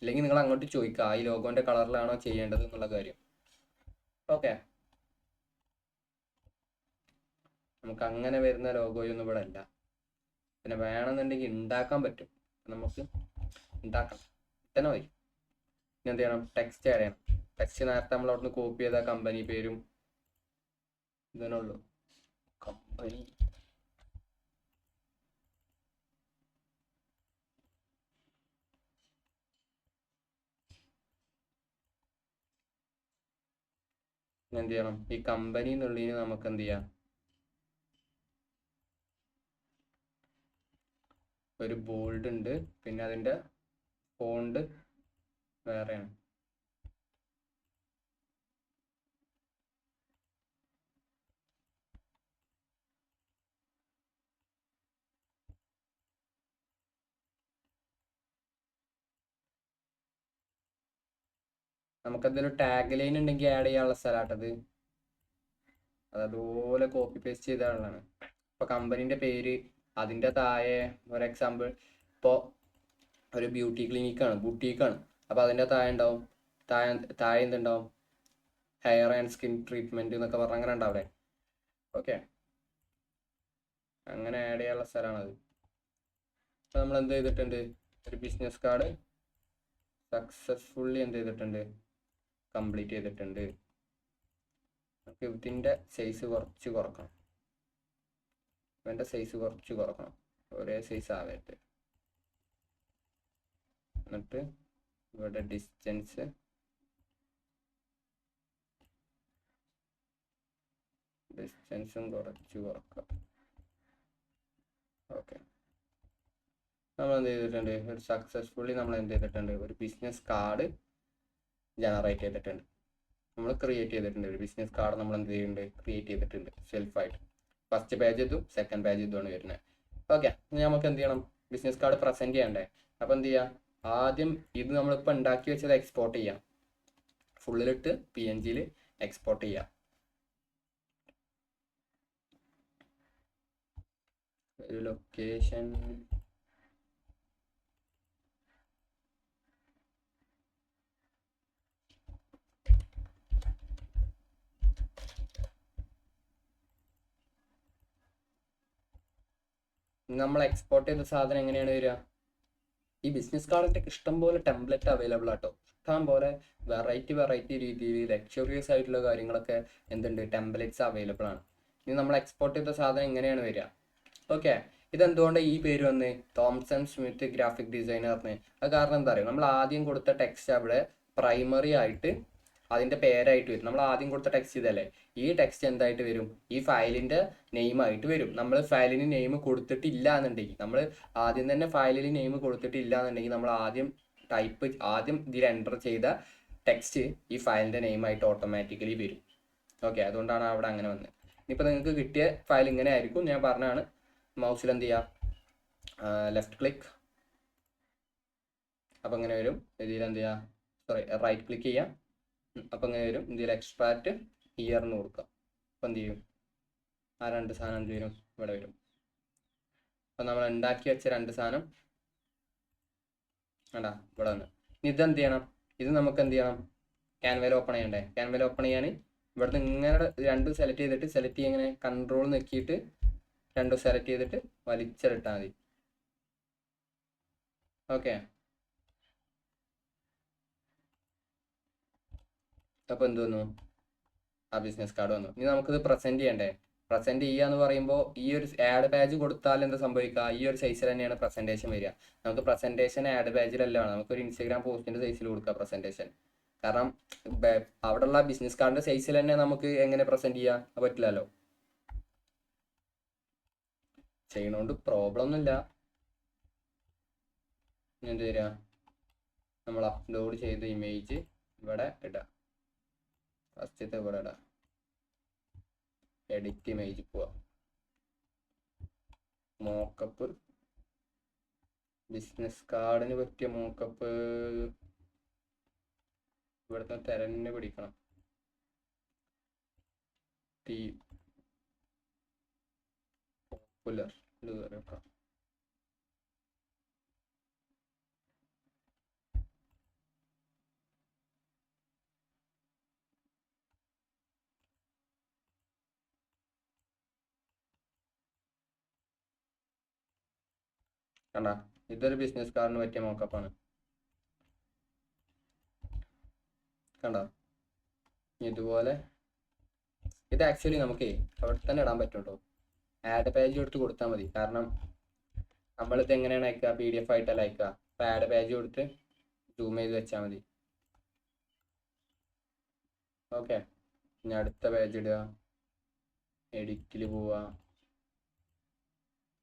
ഇല്ലെങ്കിൽ നിങ്ങൾ അങ്ങോട്ട് ചോദിക്കുക ഈ ലോഗോന്റെ കളറിലാണോ ചെയ്യേണ്ടത് എന്നുള്ള കാര്യം. ഓക്കെ, നമുക്ക് അങ്ങനെ വരുന്ന ലോഗോയൊന്നും ഇവിടെ അല്ല. പിന്നെ വേണമെന്നുണ്ടെങ്കിൽ ഉണ്ടാക്കാൻ പറ്റും, നമുക്ക് ഉണ്ടാക്കാം തന്നെ മതി. ഇനി എന്ത് ചെയ്യണം? ടെക്സ്റ്റ് ആഡ് ചെയ്യണം. ടെക്സ്റ്റ് നേരത്തെ നമ്മൾ അവിടുന്ന് കോപ്പി ചെയ്ത കമ്പനി പേരും ഇതിനുള്ളൂ. കമ്പനി എന്ത് ചെയ്യണം? ഈ കമ്പനി എന്നുള്ളതിന് നമുക്ക് എന്ത് ചെയ്യാം? ഒരു ബോൾഡ് ഉണ്ട്, പിന്നെ അതിൻ്റെ ഫോണ്ട് വേറെയാണ്. നമുക്കതിൽ ടാഗ് ലൈൻ ഉണ്ടെങ്കിൽ ആഡ് ചെയ്യാനുള്ള സ്ഥലമാട്ടത്. അതുപോലെ കോപ്പി പേസ്റ്റ് ചെയ്താളാണ്. ഇപ്പോൾ കമ്പനീൻ്റെ പേര്, അതിൻ്റെ താഴെ ഒരു എക്സാമ്പിൾ, ഇപ്പോൾ ഒരു ബ്യൂട്ടി ക്ലിനിക്കാണ്, ബുട്ടീക്കാണ്. അപ്പോൾ അതിൻ്റെ താഴെ ഉണ്ടാവും, താഴെ എന്തുണ്ടാവും? ഹെയർ ആൻഡ് സ്കിൻ ട്രീറ്റ്മെൻറ്റ് എന്നൊക്കെ പറഞ്ഞാൽ അങ്ങനെ ഉണ്ടാവില്ലേ? ഓക്കെ, അങ്ങനെ ആഡ് ചെയ്യാനുള്ള സ്ഥലമാണത്. അപ്പോൾ നമ്മൾ എന്ത് ചെയ്തിട്ടുണ്ട്? ഒരു ബിസിനസ് കാർഡ് സക്സസ്ഫുള്ളി എന്ത് ചെയ്തിട്ടുണ്ട്? കംപ്ലീറ്റ് ചെയ്തിട്ടുണ്ട്. നമുക്ക് ഇതിൻ്റെ സൈസ് കുറച്ച് കുറക്കണം, ഇവൻ്റെ സൈസ് കുറച്ച് കുറക്കണം, ഒരേ സൈസ് ആവരുത്. എന്നിട്ട് ഇവിടെ ഡിസ്റ്റൻസും കുറച്ച് കുറക്കാം. ഓക്കെ, നമ്മൾ എന്ത് ചെയ്തിട്ടുണ്ട്? ഒരു സക്സസ്ഫുള്ളി നമ്മൾ എന്ത് ചെയ്തിട്ടുണ്ട്? ഒരു ബിസിനസ് കാർഡ് ജനറേറ്റ് ചെയ്തിട്ടുണ്ട്, നമ്മൾ ക്രിയേറ്റ് ചെയ്തിട്ടുണ്ട്. ഒരു ബിസിനസ് കാർഡ് നമ്മൾ എന്ത് ചെയ്യുന്നുണ്ട്? ക്രിയേറ്റ് ചെയ്തിട്ടുണ്ട് സെൽഫായിട്ട്. ഫസ്റ്റ് പേജ് ഇതും സെക്കൻഡ് പേജ് ഇതുമാണ് വരുന്നത്. ഓക്കെ, ഇനി നമുക്ക് എന്ത് ചെയ്യണം? ബിസിനസ് കാർഡ് പ്രസൻറ്റ് ചെയ്യണ്ടേ? അപ്പോൾ എന്ത് ചെയ്യാം? ആദ്യം ഇത് നമ്മളിപ്പോൾ ഉണ്ടാക്കി വെച്ചത് എക്സ്പോർട്ട് ചെയ്യാം. ഫുള്ളിലിട്ട് PNG എക്സ്പോർട്ട് ചെയ്യാം. ഒരു ലൊക്കേഷൻ നമ്മൾ എക്സ്പോർട്ട് ചെയ്ത സാധനം എങ്ങനെയാണ് വരിക? ഈ ബിസിനസ് കാർഡിൻ്റെ ഇഷ്ടംപോലെ ടെംപ്ലേറ്റ് അവൈലബിൾ ആട്ടോ. ഇഷ്ടം പോലെ വെറൈറ്റി രീതിയിൽ ലക്ഷറിയസ് ആയിട്ടുള്ള കാര്യങ്ങളൊക്കെ എന്തുണ്ട്? ടെംപ്ലേറ്റ്സ് അവൈലബിൾ ആണ്. ഇനി നമ്മൾ എക്സ്പോർട്ട് ചെയ്ത സാധനം എങ്ങനെയാണ് വരിക? ഓക്കെ, ഇതെന്തുകൊണ്ട് ഈ പേര് വന്ന് തോംസൺ സ്മിത്ത് ഗ്രാഫിക് ഡിസൈനറിന്? അത് കാരണം എന്താ പറയുക? നമ്മൾ ആദ്യം കൊടുത്ത ടെക്സ്റ്റ് അവിടെ പ്രൈമറി ആയിട്ട് അതിൻ്റെ പേരായിട്ട് വരും. നമ്മൾ ആദ്യം കൊടുത്ത ടെക്സ്റ്റ് ഇതല്ലേ, ഈ ടെക്സ്റ്റ് എന്തായിട്ട് വരും? ഈ ഫയലിൻ്റെ നെയിമായിട്ട് വരും. നമ്മൾ ഫയലിന് നെയിം കൊടുത്തിട്ടില്ല എന്നുണ്ടെങ്കിൽ, നമ്മൾ ആദ്യം തന്നെ ഫയലിൽ നെയിം കൊടുത്തിട്ടില്ല എന്നുണ്ടെങ്കിൽ, നമ്മൾ ആദ്യം ഇതിൽ എൻ്റർ ചെയ്ത ടെക്സ്റ്റ് ഈ ഫയലിൻ്റെ നെയിമായിട്ട് ഓട്ടോമാറ്റിക്കലി വരും. ഓക്കെ, അതുകൊണ്ടാണ് അവിടെ അങ്ങനെ വന്നത്. ഇനിയിപ്പോൾ നിങ്ങൾക്ക് കിട്ടിയ ഫയൽ ഇങ്ങനെ ആയിരിക്കും. ഞാൻ പറഞ്ഞാണ്, മൗസിൽ എന്ത് ചെയ്യുക? ലെഫ്റ്റ് ക്ലിക്ക്, അപ്പോൾ ഇങ്ങനെ വരും. ഇതിൽ എന്ത് ചെയ്യുക? സോറി, റൈറ്റ് ക്ലിക്ക് ചെയ്യാം. അപ്പോൾ ഇങ്ങനെ വരും. ഇതിൽ എക്സ്ട്രാക്റ്റ് ഇയർന്ന് കൊടുക്കുക. അപ്പോൾ എന്ത് ചെയ്യും? ആ രണ്ട് സാധനം എന്ത് വരും? ഇവിടെ വരും. അപ്പോൾ നമ്മൾ ഉണ്ടാക്കി വെച്ച രണ്ട് സാധനം വേണ്ട ഇവിടെ വന്ന്. ഇനി ഇതെന്ത് ചെയ്യണം? ഇത് നമുക്ക് എന്ത് ചെയ്യണം? ക്യാൻവയിൽ ഓപ്പൺ ചെയ്യണ്ടേ? ക്യാൻവയിൽ ഓപ്പൺ ചെയ്യാൻ ഇവിടുന്ന് ഇങ്ങനെ രണ്ടും സെലക്ട് ചെയ്യിങ്ങനെ കൺട്രോൾ നെക്കിയിട്ട് രണ്ടും സെലക്ട് ചെയ്തിട്ട് വലിച്ചിട്ടാൽ മതി. ഓക്കെ, അപ്പോൾ എന്ത് വന്നു? ആ ബിസിനസ് കാർഡ് വന്നു. ഇനി നമുക്കിത് പ്രസന്റ് ചെയ്യണ്ടേ? പ്രസന്റ് ചെയ്യാന്ന് പറയുമ്പോൾ ഈ ഒരു ആഡ് ബാജ് കൊടുത്താൽ എന്താ സംഭവിക്കുക? ഈ ഒരു സൈസിൽ തന്നെയാണ് പ്രസന്റേഷൻ വരിക. നമുക്ക് പ്രസന്റേഷൻ ആഡ് ബാജിലല്ല വേണം, നമുക്കൊരു ഇൻസ്റ്റാഗ്രാം പോസ്റ്റിന്റെ സൈസിൽ കൊടുക്കുക പ്രസന്റേഷൻ. കാരണം അവിടെയുള്ള ബിസിനസ് കാർഡിന്റെ സൈസിൽ തന്നെ നമുക്ക് എങ്ങനെ പ്രസന്റ് ചെയ്യാൻ പറ്റില്ലല്ലോ. ചെയ്യണോണ്ട് പ്രോബ്ലം ഒന്നുമില്ല. എന്ത് വരിക? നമ്മൾ അപ്ലോഡ് ചെയ്ത ഇമേജ് ഇവിടെ ഇടാം. ഫസ്റ്റത്തെ ഇവിടെ ഇടാം. എഡിറ്റ് ഇമേജ് പോവാം. മോക്കപ്പ്, ബിസിനസ് കാർഡിന് പറ്റിയ മോക്കപ്പ് ഇവിടുത്തെ തെരഞ്ഞു പിടിക്കണം. പോപ്പുലർ ഇത് വെക്കാം. കണ്ട, ഇതൊരു ബിസിനസ് കാർഡിന് പറ്റിയ മോക്കപ്പാണ്. കണ്ട, ഇതുപോലെ ഇത് ആക്ച്വലി നമുക്ക് അവിടെ തന്നെ ഇടാൻ പറ്റുള്ളൂ. ആഡ് പേജ് എടുത്ത് കൊടുത്താൽ മതി. കാരണം നമ്മളിത് എങ്ങനെയാണ് അയക്കുക? PDF ആയിട്ടല്ല അയക്കുക. അപ്പോൾ ആഡ് പേജ് കൊടുത്ത് സൂം ചെയ്ത് വെച്ചാൽ മതി. ഓക്കെ, ഇനി അടുത്ത പേജ് ഇടുക, എഡിറ്റിൽ പോവുക.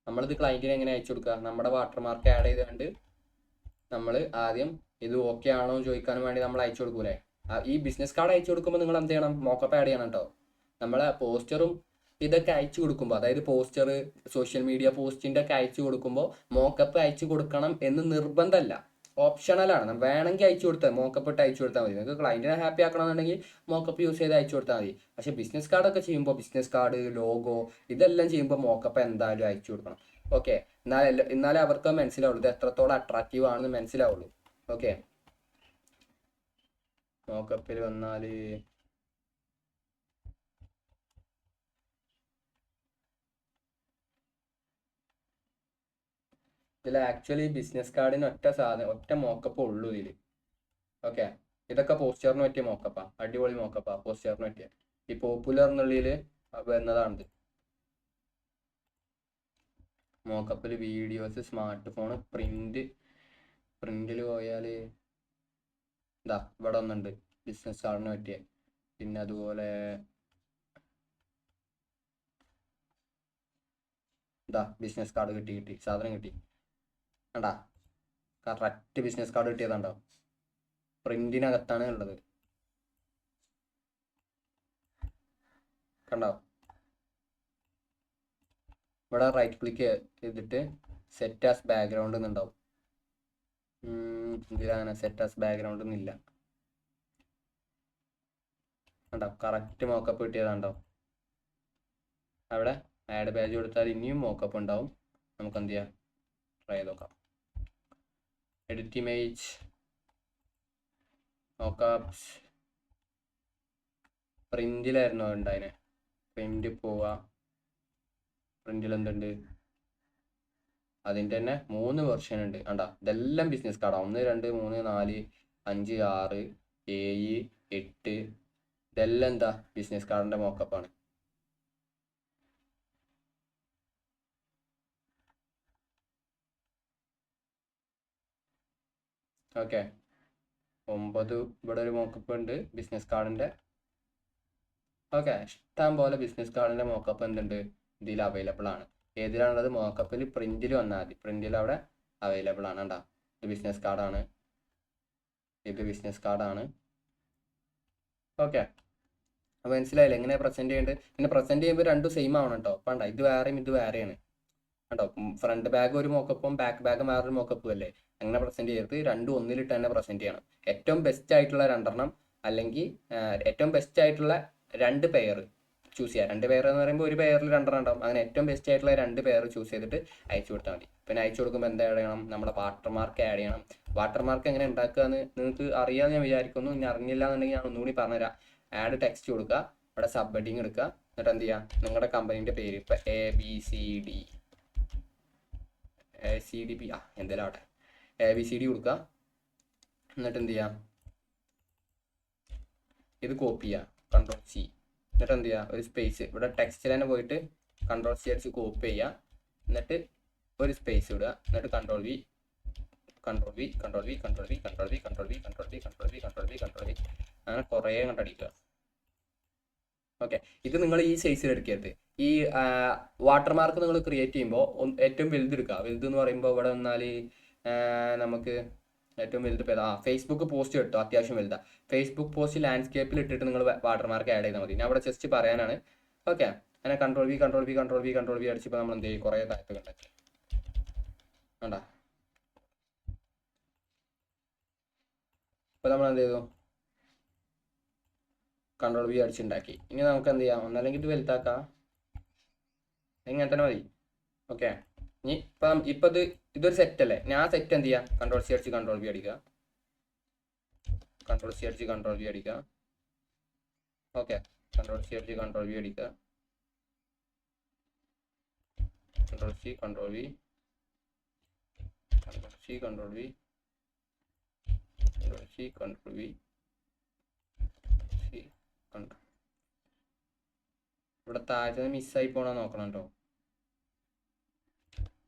നമ്മളിത് ക്ലയൻറ്റിന് എങ്ങനെ അയച്ചു കൊടുക്കുക? നമ്മുടെ വാട്ടർമാർക്ക് ആഡ് ചെയ്തുകൊണ്ട് നമ്മൾ ആദ്യം ഇത് ഓക്കെ ആണോ എന്ന് ചോദിക്കാനും വേണ്ടി നമ്മൾ അയച്ചു കൊടുക്കൂലേ? ഈ ബിസിനസ് കാർഡ് അയച്ചു കൊടുക്കുമ്പോൾ നിങ്ങൾ എന്ത് ചെയ്യണം? മോക്കപ്പ് ആഡ് ചെയ്യണം കേട്ടോ. നമ്മളെ പോസ്റ്ററും ഇതൊക്കെ അയച്ചു കൊടുക്കുമ്പോൾ, അതായത് പോസ്റ്റർ, സോഷ്യൽ മീഡിയ പോസ്റ്റിൻ്റെ ഒക്കെ അയച്ചു കൊടുക്കുമ്പോൾ മോക്കപ്പ് അയച്ചു കൊടുക്കണം എന്ന് നിർബന്ധമല്ല, ഓപ്ഷണലാണ്. വേണമെങ്കിൽ അയച്ചു കൊടുത്താൽ മോക്കപ്പ് ഇട്ട് അയച്ചു കൊടുത്താൽ മതി. നിങ്ങൾക്ക് ക്ലയൻറ്റിനെ ഹാപ്പി ആക്കണമെന്നുണ്ടെങ്കിൽ മോക്കപ്പ് യൂസ് ചെയ്ത് അയച്ചു കൊടുത്താൽ മതി. പക്ഷേ ബിസിനസ് കാർഡൊക്കെ ചെയ്യുമ്പോൾ, ബിസിനസ് കാർഡ്, ലോഗോ ഇതെല്ലാം ചെയ്യുമ്പോൾ മോക്കപ്പ് എന്തായാലും അയച്ചു കൊടുക്കണം. ഓക്കെ, എന്നാലേ അവർക്ക് മനസ്സിലാവുള്ളൂ ഇത് എത്രത്തോളം അട്രാക്റ്റീവ് ആണെന്ന് മനസ്സിലാവുള്ളൂ. ഓക്കെ, മോക്കപ്പിൽ വന്നാൽ ഇതിൽ ആക്ച്വലി ബിസിനസ് കാർഡിന് ഒറ്റ മോക്കപ്പ് ഉള്ളൂ ഇതിൽ. ഓക്കെ, ഇതൊക്കെ പോസ്റ്ററിന് പറ്റിയ മോക്കപ്പാ, അടിപൊളി മോക്കപ്പാ പോസ്റ്ററിന് പറ്റിയ. ഈ പോപ്പുലർ എന്നുള്ളിൽ വരുന്നതാണിത്. മോക്കപ്പിൽ വീഡിയോസ്, സ്മാർട്ട് ഫോൺ, പ്രിന്റിൽ പോയാൽ ഇതാ ഇവിടെ ഒന്നുണ്ട് ബിസിനസ് കാർഡിന് പറ്റിയ. പിന്നെ അതുപോലെ ഇതാ ബിസിനസ് കാർഡ് കിട്ടി, സാധനം കിട്ടി. കണ്ടാ, കറക്റ്റ് ബിസിനസ് കാർഡ് കിട്ടിയതാണ്ടോ? പ്രിന്റിനകത്താണ് ഉള്ളത്. കണ്ടോ? ഇവിടെ റൈറ്റ് ക്ലിക്ക് ചെയ്തിട്ട് സെറ്റ് ആസ് ബാക്ക്ഗ്രൗണ്ട് എന്നുണ്ടാവും. ഇതിലങ്ങനെ സെറ്റ് ആസ് ബാക്ക്ഗ്രൗണ്ട് ഒന്നും ഇല്ല. കണ്ടോ, കറക്റ്റ് മോക്കപ്പ് കിട്ടിയതാണ്ടോ? അവിടെ ആഡ് പേജ് കൊടുത്താൽ ഇനിയും മോക്കപ്പ് ഉണ്ടാവും. നമുക്ക് എന്ത് ചെയ്യാം? ട്രൈ ചെയ്ത് നോക്കാം. എഡിറ്റ് ഇമേജ്, മോക്കപ്സ്, പ്രിന്റിലായിരുന്നു ഉണ്ടായിനെ. പ്രിന്റ് പോവാ. പ്രിന്റിൽ എന്തുണ്ട്? അതിൻ്റെ തന്നെ 3 വെർഷൻ ഉണ്ട്. കണ്ടാ, ഇതെല്ലാം ബിസിനസ് കാർഡാണ്. 1, 2, 3, 4, 5, 6, 7, 8 ഇതെല്ലാം എന്താ ബിസിനസ് കാർഡിൻ്റെ മോക്കപ്പാണ്. ഓക്കെ, 9 ഇവിടെ ഒരു മോക്കപ്പ് ഉണ്ട് ബിസിനസ് കാർഡിൻ്റെ. ഓക്കെ, ഇഷ്ടം പോലെ ബിസിനസ് കാർഡിൻ്റെ മോക്കപ്പ് എന്തുണ്ട് ഇതിൽ അവൈലബിൾ ആണ്. ഏതിലാണുള്ളത്? മോക്കപ്പിൽ പ്രിന്റിൽ വന്നാൽ മതി. പ്രിന്റിൽ അവിടെ അവൈലബിൾ ആണ്. കണ്ടാ, ഇത് ബിസിനസ് കാർഡാണ്, ഇത് ബിസിനസ് കാർഡാണ്. ഓക്കെ, അപ്പോൾ മനസ്സിലായില്ലേ എങ്ങനെ പ്രസന്റ് ചെയ്യേണ്ടത്? പിന്നെ പ്രസന്റ് ചെയ്യുമ്പോൾ രണ്ടും സെയിം ആവണം കേട്ടോ. വേണ്ട, ഇത് വേറെയും ഇത് വേറെയാണ് കേട്ടോ. ഫ്രണ്ട് ബാഗ് ഒരു മോക്കപ്പും ബാക്ക് ബാഗ് വേറൊരു മോക്കപ്പും അല്ലേ? അങ്ങനെ പ്രസന്റ് ചെയ്ത് രണ്ടും ഒന്നിലിട്ട് തന്നെ പ്രസന്റ് ചെയ്യണം. ഏറ്റവും ബെസ്റ്റ് ആയിട്ടുള്ള 2 അല്ലെങ്കിൽ ഏറ്റവും ബെസ്റ്റ് ആയിട്ടുള്ള 2 പെയർ ചൂസ് ചെയ്യുക. 2 പെയർ എന്ന് പറയുമ്പോൾ ഒരു പെയറിൽ 2 ഉണ്ടാവും. അങ്ങനെ ഏറ്റവും ബെസ്റ്റ് ആയിട്ടുള്ള 2 പെയർ ചൂസ് ചെയ്തിട്ട് അയച്ചു കൊടുത്താൽ മതി. പിന്നെ അയച്ചു കൊടുക്കുമ്പോൾ എന്താ ആഡ് ചെയ്യണം? നമ്മുടെ വാട്ടർമാർക്ക് ആഡ് ചെയ്യണം. വാട്ടർമാർക്ക് എങ്ങനെ ഉണ്ടാക്കുക എന്ന് നിങ്ങൾക്ക് അറിയാമെന്ന് ഞാൻ വിചാരിക്കുന്നു. ഇനി അറിഞ്ഞില്ല എന്നുണ്ടെങ്കിൽ ഞാൻ ഒന്നുകൂടി പറഞ്ഞുതരാം. ആഡ് ടെക്സ്റ്റ് കൊടുക്കുക, ഇവിടെ സബ് ഹെഡിങ് എടുക്കുക, എന്നിട്ട് എന്ത് ചെയ്യുക? നിങ്ങളുടെ കമ്പനീൻ്റെ പേര് ഇപ്പോൾ ABCD, CDP എന്തെങ്കിലും ആവട്ടെ, ABCD കൊടുക്കുക. എന്നിട്ട് എന്ത് ചെയ്യാം, ഇത് കോപ്പി ചെയ്യുക, Ctrl+C. എന്നിട്ട് എന്ത് ചെയ്യുക, ഒരു സ്പേസ് ഇവിടെ ടെക്സ്റ്റിൽ തന്നെ പോയിട്ട് Ctrl+C അടിച്ച് കോപ്പി ചെയ്യുക. എന്നിട്ട് ഒരു സ്പേസ് ഇടുക. എന്നിട്ട് Ctrl+V, Ctrl+V, Ctrl+V, Ctrl+V, Ctrl+V, Ctrl+V, Ctrl+V, Ctrl+V, Ctrl+V, Ctrl+V, അങ്ങനെ കുറേ കണ്ടടിക്കുക. ഓക്കെ, ഇത് നിങ്ങൾ ഈ സൈസിൽ എടുക്കരുത്. ഈ വാട്ടർമാർക്ക് നിങ്ങൾ ക്രിയേറ്റ് ചെയ്യുമ്പോൾ ഏറ്റവും വലുതെടുക്കുക. വലുതെന്ന് പറയുമ്പോൾ ഇവിടെ വന്നാൽ നമുക്ക് ഏറ്റവും വലുത് ഫേസ്ബുക്ക് പോസ്റ്റ് കിട്ടും, അത്യാവശ്യം വലുതാ. ഫേസ്ബുക്ക് പോസ്റ്റ് ലാൻഡ്സ്കേപ്പിൽ ഇട്ടിട്ട് നിങ്ങൾ വാട്ടർമാർക്ക് ആഡ് ചെയ്താൽ മതി. ഞാൻ അവിടെ ജസ്റ്റ് പറയാനാണ്. ഓക്കെ, അങ്ങനെ Ctrl+V, Ctrl+V, Ctrl+V, Ctrl+V അടിച്ചപ്പോൾ നമ്മൾ എന്ത് ചെയ്യും, കുറേ താഴത്ത് കണ്ടെത്തി വേണ്ട. ഇപ്പോൾ നമ്മൾ എന്ത് ചെയ്തു, Ctrl+V അടിച്ചുണ്ടാക്കി. ഇനി നമുക്ക് എന്ത് ചെയ്യാം, ഒന്നല്ലെങ്കിൽ ഇത് വലുതാക്കാം, ഇങ്ങനെ തന്നെ മതി. ഓക്കെ, ഇനി ഇപ്പം ഇതൊരു സെറ്റ് അല്ലേ, ഞാൻ സെറ്റ് എന്ത് ചെയ്യാം, Ctrl+C അടിച്ച് Ctrl+V അടിക്കുക, Ctrl+C അടിച്ച് Ctrl+V അടിക്കുക. ഓക്കെ, Ctrl+C അടിച്ച് Ctrl+V അടിക്കുക, Ctrl+C Ctrl+V, Ctrl+C Ctrl+V, Ctrl+C Ctrl+V, ഇവിടെ താഴെ മിസ്സായി പോണോ നോക്കണം കേട്ടോ.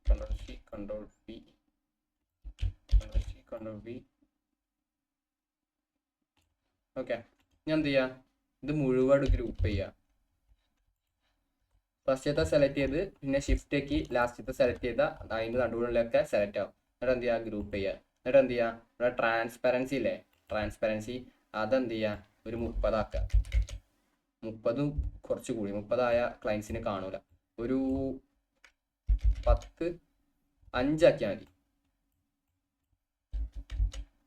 Ctrl+C Ctrl+V, Ctrl+C Ctrl+V. Okay, ഞാൻ എന്ത് ചെയ്യാം, ഇത് മുഴുവൻ ഗ്രൂപ്പ് ചെയ്യുക. ഫസ്റ്റത്തെ സെലക്ട് ചെയ്ത് പിന്നെ ഷിഫ്റ്റ് ആക്കി ലാസ്റ്റത്തെ സെലക്ട് ചെയ്താൽ അതിൻ്റെ നടുവിലൊക്കെ സെലക്ട് ആവും. എന്നിട്ട് എന്ത് ചെയ്യുക, ഗ്രൂപ്പ് ചെയ്യുക. എന്നിട്ട് എന്ത് ചെയ്യുക, ഇവിടെ ട്രാൻസ്പെറൻസി ഇല്ലേ, ട്രാൻസ്പെറൻസി അതെന്ത് ചെയ്യുക, ഒരു 30 ആക്കുക. 30 കുറച്ച് കൂടി, 30 ക്ലയൻസിന് കാണൂല. ഒരു 5 ആക്കിയാൽ മതി,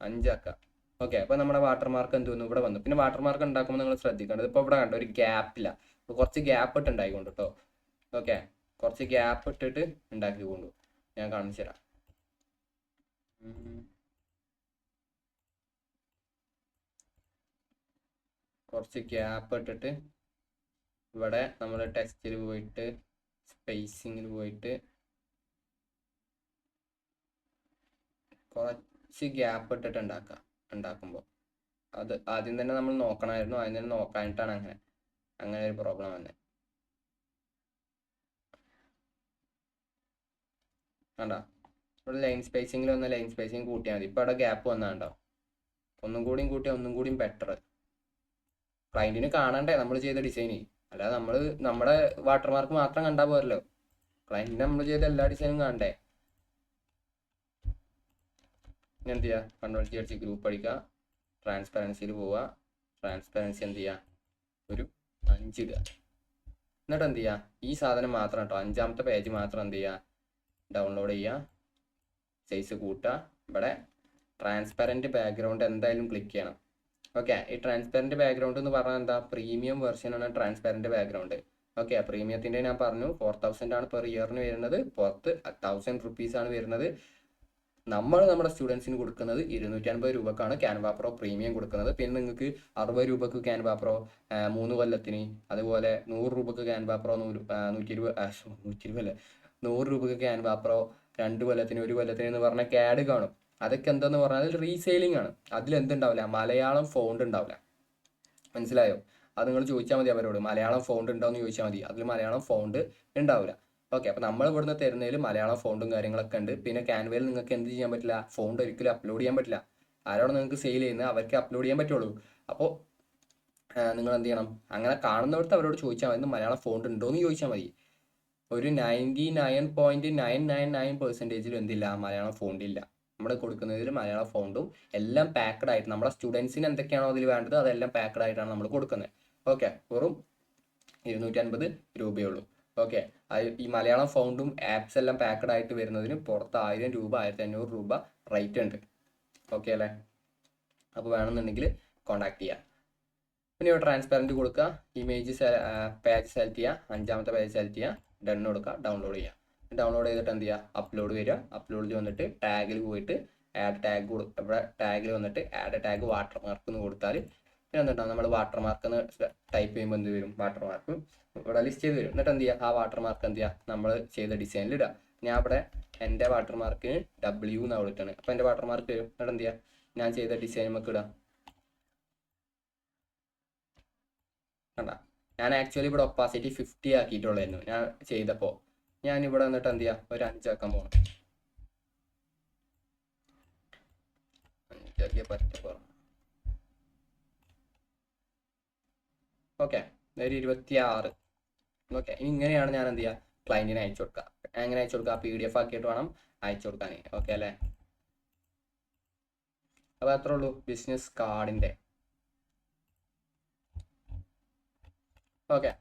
5 ആക്കുക. ഓക്കെ, അപ്പോൾ നമ്മുടെ വാട്ടർമാർക്ക് എന്ത് വന്നു, ഇവിടെ വന്നു. പിന്നെ വാട്ടർമാർക്ക് ഉണ്ടാക്കുമ്പോൾ നിങ്ങൾ ശ്രദ്ധിക്കേണ്ടത്, ഇപ്പോൾ ഇവിടെ കണ്ടോ ഒരു ഗ്യാപ്പില്ല, കുറച്ച് ഗ്യാപ്പ് ഇട്ട് ഉണ്ടാക്കിക്കൊണ്ട് കേട്ടോ. ഓക്കെ, കുറച്ച് ഗ്യാപ്പ് ഇട്ടിട്ട് ഉണ്ടാക്കിക്കൊണ്ടു, ഞാൻ കാണിച്ചു തരാം. കുറച്ച് ഗ്യാപ്പ് ഇട്ടിട്ട് ഇവിടെ നമ്മൾ ടെക്സ്റ്റിൽ പോയിട്ട് സ്പേസിങ്ങിൽ പോയിട്ട് കുറച്ച് ഗ്യാപ്പ് ഇട്ടിട്ട് ഉണ്ടാക്കുമ്പോൾ അത് ആദ്യം തന്നെ നമ്മൾ നോക്കണമായിരുന്നു. ആദ്യം തന്നെ നോക്കാനായിട്ടാണ് അങ്ങനെ ഒരു പ്രോബ്ലം വന്നത്. കണ്ടോ, ഇവിടെ ലൈൻ സ്പേസിങ്ങിൽ വന്ന ലൈൻ സ്പേസിങ് കൂട്ടിയാൽ മതി. ഇപ്പോൾ അവിടെ ഗ്യാപ്പ് വന്നാണ്ടോ, ഒന്നും കൂടിയും കൂട്ടിയാൽ ഒന്നും കൂടിയും ബെറ്റർ. ക്ലയൻറ്റിന് കാണണ്ടേ നമ്മൾ ചെയ്ത ഡിസൈന്, അല്ലാതെ നമ്മുടെ വാട്ടർമാർക്ക് മാത്രം കണ്ടാൽ പോരല്ലോ, ക്ലയൻറ്റിന് നമ്മൾ ചെയ്ത എല്ലാ ഡിസൈനും കാണണ്ടേ. ഇനി എന്ത് ചെയ്യുക, Ctrl+G അടിച്ച് ഗ്രൂപ്പ് അടിക്കുക, ട്രാൻസ്പെറൻസിയിൽ പോവുക. ട്രാൻസ്പെറൻസി എന്ത് ചെയ്യുക, ഒരു 5 ഇടുക. എന്നിട്ട് എന്ത് ചെയ്യുക, ഈ സാധനം മാത്രം കേട്ടോ, 5ാമത്തെ പേജ് മാത്രം എന്ത് ചെയ്യുക, ഡൗൺലോഡ് ചെയ്യുക, സൈസ് കൂട്ടുക. ഇവിടെ ട്രാൻസ്പെറൻറ്റ് ബാക്ക്ഗ്രൗണ്ട് എന്തായാലും ക്ലിക്ക് ചെയ്യണം. ഓക്കെ, ഈ ട്രാൻസ്പെറൻറ്റ് ബാക്ക്ഗ്രൗണ്ട് എന്ന് പറഞ്ഞാൽ എന്താ, പ്രീമിയം വെർഷനാണ് ട്രാൻസ്പെറൻറ്റ് ബാക്ക്ഗ്രൗണ്ട്. ഓക്കെ, പ്രീമിയത്തിൻ്റെ ഞാൻ പറഞ്ഞു 4000 ആണ് പെർ ഇയറിന് വരുന്നത്, പുറത്ത് 1000 റുപ്പീസാണ് വരുന്നത്. നമ്മുടെ സ്റ്റുഡൻസിന് കൊടുക്കുന്നത് 250 രൂപക്കാണ് ക്യാൻവ പ്രോ പ്രീമിയം കൊടുക്കുന്നത്. പിന്നെ നിങ്ങൾക്ക് 60 രൂപക്ക് ക്യാൻവ പ്രോ 3 കൊല്ലത്തിന്, അതുപോലെ 100 രൂപക്ക് ക്യാൻവ പ്രോ 120 രൂപക്ക് ക്യാൻവ പ്രോ 2 കൊല്ലത്തിന് 1 കൊല്ലത്തിന് എന്ന് പറഞ്ഞ CAD കാണും. അതൊക്കെ എന്തെന്ന് പറഞ്ഞാൽ റീസെയിലിംഗ് ആണ്. അതിലെന്തുണ്ടാവില്ല, മലയാളം ഫോണ്ട് ഉണ്ടാവില്ല. മനസ്സിലായോ? അത് നിങ്ങൾ ചോദിച്ചാൽ മതി അവരോട്, മലയാളം ഫോണ്ട് ഉണ്ടോ എന്ന് ചോദിച്ചാൽ മതി. അതിൽ മലയാളം ഫോണ്ട് ഉണ്ടാവില്ല. ഓക്കെ, അപ്പോൾ നമ്മൾ ഇവിടുന്ന് തരുന്നതിൽ മലയാളം ഫോണ്ടും കാര്യങ്ങളൊക്കെ ഉണ്ട്. പിന്നെ ക്യാൻവയിൽ നിങ്ങൾക്ക് എന്ത് ചെയ്യാൻ പറ്റില്ല, ഫോണ്ട് ഒരിക്കലും അപ്ലോഡ് ചെയ്യാൻ പറ്റില്ല. ആരാണ് നിങ്ങൾക്ക് സെയിൽ ചെയ്യുന്നത് അവർക്ക് അപ്ലോഡ് ചെയ്യാൻ പറ്റുള്ളൂ. അപ്പോൾ നിങ്ങൾ എന്ത് ചെയ്യണം, അങ്ങനെ കാണുന്നവർക്ക് അവരോട് ചോദിച്ചാൽ മതി മലയാളം ഫോണ്ട് ഉണ്ടോ എന്ന് ചോദിച്ചാൽ മതി. ഒരു 99.999% എന്തില്ല, മലയാളം ഫോണ്ട് ഇല്ല. നമ്മൾ കൊടുക്കുന്നതിൽ മലയാളം ഫോണ്ടും എല്ലാം പാക്കഡ് ആയിട്ട്, നമ്മുടെ സ്റ്റുഡൻസിന് എന്തൊക്കെയാണോ അതിൽ വേണ്ടത് അതെല്ലാം പാക്കഡ് ആയിട്ടാണ് നമ്മൾ കൊടുക്കുന്നത്. ഓക്കെ, വെറും 250 രൂപയുള്ളൂ. ഓക്കെ, ഈ മലയാളം ഫോണ്ടും ആപ്സ് എല്ലാം പാക്കഡ് ആയിട്ട് വരുന്നതിന് പുറത്ത് 1000 രൂപ 1500 രൂപ റേറ്റ് ഉണ്ട്. ഓക്കെ അല്ലേ? അപ്പോൾ വേണമെന്നുണ്ടെങ്കിൽ കോൺടാക്ട് ചെയ്യുക. പിന്നെ ഇവിടെ ട്രാൻസ്പെറൻറ്റ് കൊടുക്കുക, ഇമേജ് പേജ് സെലക്ട് ചെയ്യുക, 5ാമത്തെ പേജ് സെലക്ട് ചെയ്യുക, ഡൺ കൊടുക്കുക, ഡൗൺലോഡ് ചെയ്യുക. ഡൗൺലോഡ് ചെയ്തിട്ട് എന്ത് ചെയ്യുക, അപ്ലോഡ് വരിക. അപ്ലോഡിൽ വന്നിട്ട് ടാഗിൽ പോയിട്ട് ആഡ് ടാഗ് ഇവിടെ ടാഗിൽ വന്നിട്ട് ആഡ് ടാഗ് വാട്ടർമാർക്ക് എന്ന് കൊടുത്താൽ പിന്നെ എന്തുണ്ടാവും, നമ്മൾ വാട്ടർമാർക്ക് ടൈപ്പ് ചെയ്യുമ്പോൾ എന്ത് വരും, വാട്ടർമാർക്ക് ഇവിടെ ലിസ്റ്റ് ചെയ്ത് വരും. എന്നിട്ട് എന്ത് ചെയ്യുക, ആ വാട്ടർമാർക്ക് എന്ത് ചെയ്യുക, നമ്മൾ ചെയ്ത ഡിസൈനിൽ ഇടുക. ഞാൻ ഇവിടെ എൻ്റെ വാട്ടർമാർക്കിന് W എന്ന് വിളിട്ടാണ്, അപ്പോൾ എൻ്റെ വാട്ടർമാർക്ക് വരും. എന്നിട്ട് എന്ത് ചെയ്യുക, ഞാൻ ചെയ്ത ഡിസൈൻ നമുക്ക് ഇടാം. കണ്ട, ഞാൻ ആക്ച്വലി ഇവിടെ ഒപ്പാസിറ്റി 50 ആക്കിയിട്ടുള്ളായിരുന്നു ഞാൻ ചെയ്തപ്പോൾ. ഞാൻ ഇവിടെ വന്നിട്ട് എന്ത് ചെയ്യുക, ഒരു 5 ആക്കാൻ പോകണം. 5 ആക്കിയ പറ്റപ്പോ. ഓക്കെ, ഒരു 26. ഓക്കെ, ഇനി ഇങ്ങനെയാണ് ഞാൻ എന്ത് ചെയ്യുക, ക്ലയൻറ്റിന് അയച്ചു കൊടുക്കുക. എങ്ങനെ അയച്ചു കൊടുക്കുക, PDF ആക്കിയിട്ട് വേണം അയച്ചു കൊടുക്കാൻ. ഓക്കെ അല്ലേ? അപ്പോൾ അത്രേ ഉള്ളൂ ബിസിനസ് കാർഡിൻ്റെ. ഓക്കെ.